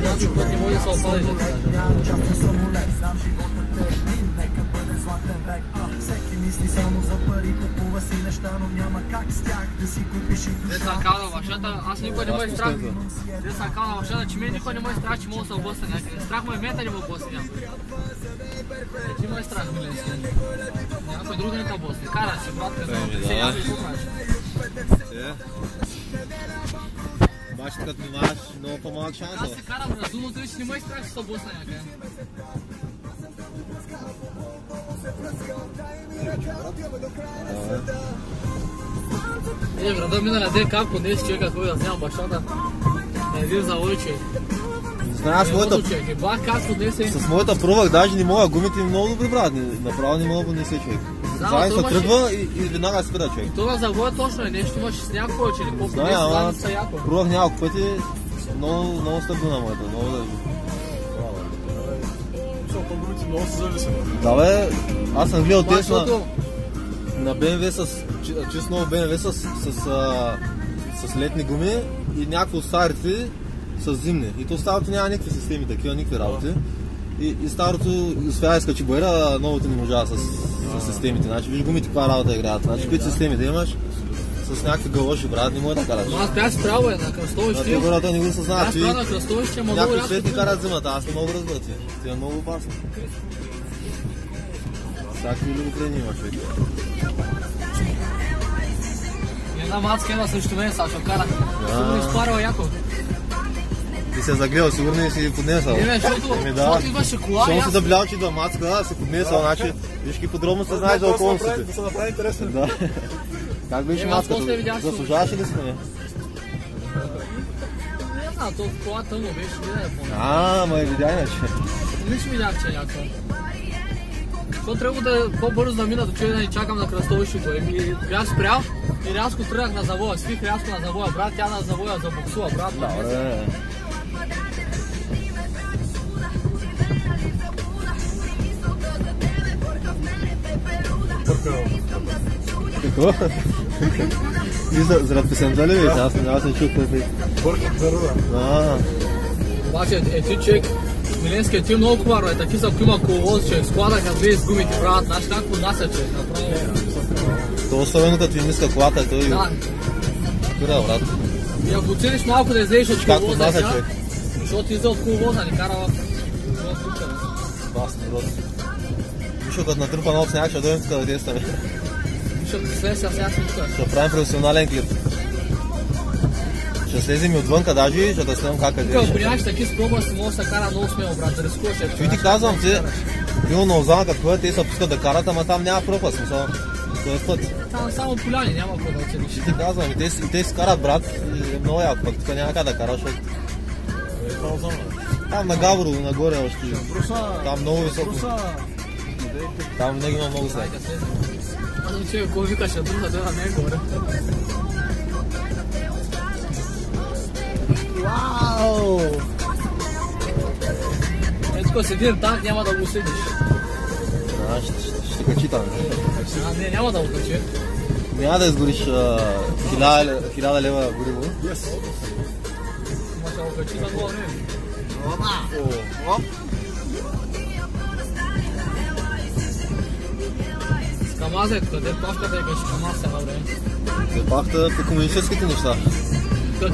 Някой път не може да се опалиш. Те са казал машата, аз никой не ме страх. Те са казал машата, че мен никой не ме страх, че мога да се обосна някъде. Страх ме мета не ме обосна някъде. Ти ме страх, Миленски. Някой друг да не те обосни. Кара си, брат, не се яви и поправиш. Бачи, като внимаваш, много по-малък шанс. Аз се карам разумно, той ще не ме страх, че се обосна някъде. Брада, миналия ден как поднес човека, кой да вземам бащата. Един завой човек. Знаеш, с моята пробвах, даже не мога, гумите много добри, брат, направо не мога да поднесе човек. Заедно се тръгва и веднага спира човек. Това завоя точно е нещо, имаш сняг повече, не по-поднесе, да са яко. Пробвах няколко пъти, много стъпна моята, много държи. Много се зависи. Да бе, аз съм гледал тест на BMW с чисто ново BMW с летни гуми и някакво от старите с зимни. И то старото няма никакви системи, такива, никакви работи. И старото успя да изкачи боера, а новото не можа с системите. Значи виж гумите каква работа играят. Значи каквито системи да имаш, с някакви галоши, брат, не може да караш. Аз бях справил на кръстовище. Хората не го съзнават. Аз справил на кръстовище, ама много някакви светни карат зимата, аз не мога да разбера ти. Ти е много опасно. Всякакви любопрени има човек. Една мацка има срещу мен, Сашо, кара. Сигурно изпарва яко. Ти се загледал, сигурно и си поднесъл. Не, защото имаше кола. Щом се заблял, че да мацка, да си поднесъл, значи вижки подробно се знаеш за околностите. Да се направи интересно. Да. Как беше мацката? Заслужаваше ли си не? Не знам, то кола тъмно беше, не да я помня. Ма я видя иначе. Мисля видях, че е някаква. То трябва да е по-бързо да мина, да ни чакам на кръстовището. Бях спрял и рязко тръгнах на завоя. Свих рязко на завоя, брат, тя на завоя забуксува, брат. Добре. Какво? И заради песента ли вече? Аз не чух тези. Бъркам дърва. Обаче, ти човек, Миленски, ти много хубаво е, таки са има коловоз, човек, складаха две с гумите, брат, знаеш как поднася, човек, направо. То особено като им иска колата, той да. Тура, брат. И ако целиш малко да излезеш от коловоза, поднася, човек? Защото излезе от коловоза, ни кара в кучера. Басно, брат. Вишо, като натрупа нов сняг, ще дойдем тук да тестваме. Вишо, слез сега тук. Ще правим професионален клип. Ще слезем и отвънка даже, ще да снимам как е. Тук, ако нямаш таки спробва, си може да се кара много смело, брат, да рискуваш. Чуй ти казвам, че било на Озана, като те се пускат да карат, ама там няма пропаст, смисъл. Това е път. Там само поляни, няма какво да отидеш. Ще ти казвам, и те си карат, брат, и е много яко, пък тук няма как да караш. Там на Гавро, нагоре още. Там много високо. Там винаги има много сняг. Аз не чуя, кой викаш, а друга да не е горе. Вау! Ето седи танк, няма да го седиш. Ще качи там. Не, няма да го качи. Няма да изгориш 1000 лева гориво. Ма ще го качи за това време. С камаза е тук, де павката е беше камаз сега време. Де павката по комунистическите неща.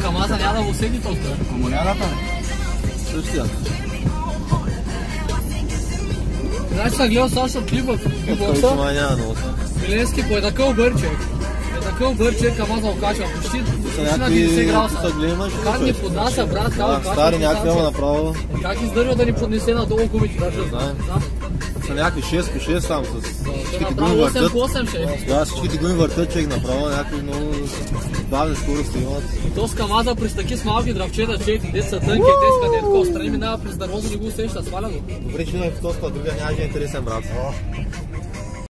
Камаза няма да го седи толкова. Комунярата? Същия. Знаеш, съм гледал Сашо клипът. Миленски по едакъв бърчек. Едакъв бърчек, камаза окачва почти на 90 градуса. Как ни поднася, брат, как окачва? Стари някакви ама направо. Как издържа да ни поднесе надолу гумите, даже знам. Са някакви 6 по 6 там с всичките гуми въртат. 8 въртат. по 8 ще е. Да, всичките гуми въртат, човек, направо някакви много бавни скорости имат. И то с камаза през таки с малки дръвчета, човек, деца тънки, те къде такова страни минава през дървото, не го усеща, сваля го. Добре, че не е в този път, другия няма да е интересен, брат.